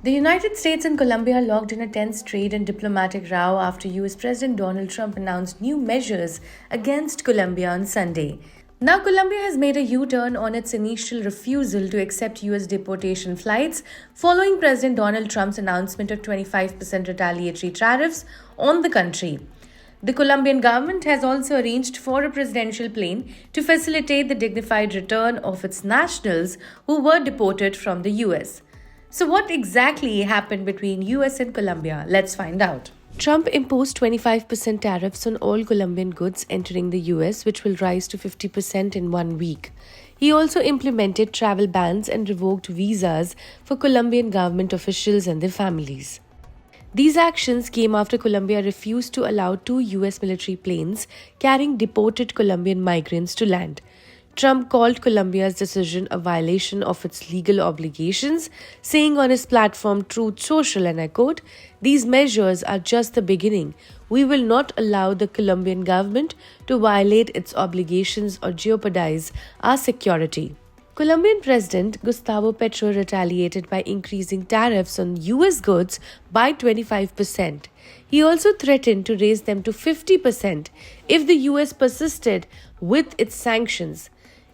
The United States and Colombia are locked in a tense trade and diplomatic row after US President Donald Trump announced new measures against Colombia on Sunday. Now, Colombia has made a U turn on its initial refusal to accept US deportation flights following President Donald Trump's announcement of 25% retaliatory tariffs on the country. The Colombian government has also arranged for a presidential plane to facilitate the dignified return of its nationals who were deported from the US. So, what exactly happened between US and Colombia? Let's find out. Trump imposed 25% tariffs on all Colombian goods entering the US, which will rise to 50% in 1 week. He also implemented travel bans and revoked visas for Colombian government officials and their families. These actions came after Colombia refused to allow 2 US military planes carrying deported Colombian migrants to land. Trump called Colombia's decision a violation of its legal obligations, saying on his platform Truth Social, and I quote, "These measures are just the beginning. We will not allow the Colombian government to violate its obligations or jeopardize our security." Colombian President Gustavo Petro retaliated by increasing tariffs on US goods by 25%. He also threatened to raise them to 50% if the US persisted with its sanctions.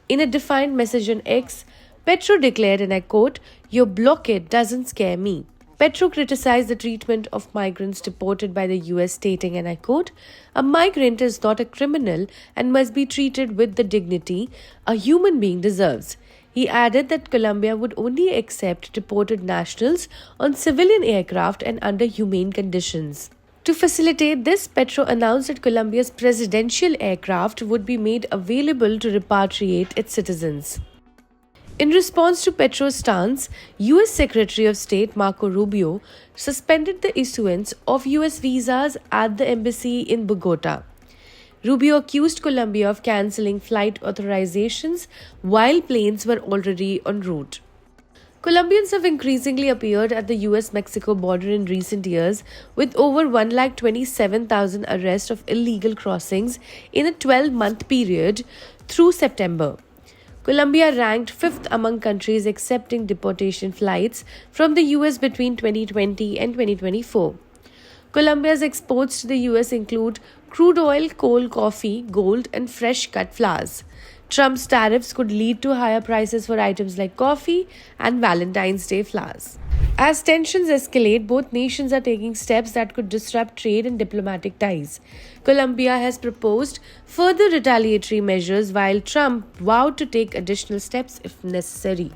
In a defiant message on X, Petro declared, and I quote, "Your blockade doesn't scare me." Petro criticized the treatment of migrants deported by the US, stating, and I quote, "A migrant is not a criminal and must be treated with the dignity a human being deserves." He added that Colombia would only accept deported nationals on civilian aircraft and under humane conditions. To facilitate this, Petro announced that Colombia's presidential aircraft would be made available to repatriate its citizens. In response to Petro's stance, US Secretary of State Marco Rubio suspended the issuance of US visas at the embassy in Bogota. Rubio accused Colombia of cancelling flight authorizations while planes were already en route. Colombians have increasingly appeared at the US-Mexico border in recent years, with over 127,000 arrests of illegal crossings in a 12-month period through September. Colombia ranked 5th among countries accepting deportation flights from the US between 2020 and 2024. Colombia's exports to the US include crude oil, coal, coffee, gold, and fresh-cut flowers. Trump's tariffs could lead to higher prices for items like coffee and Valentine's Day flowers. As tensions escalate, both nations are taking steps that could disrupt trade and diplomatic ties. Colombia has proposed further retaliatory measures, while Trump vowed to take additional steps if necessary.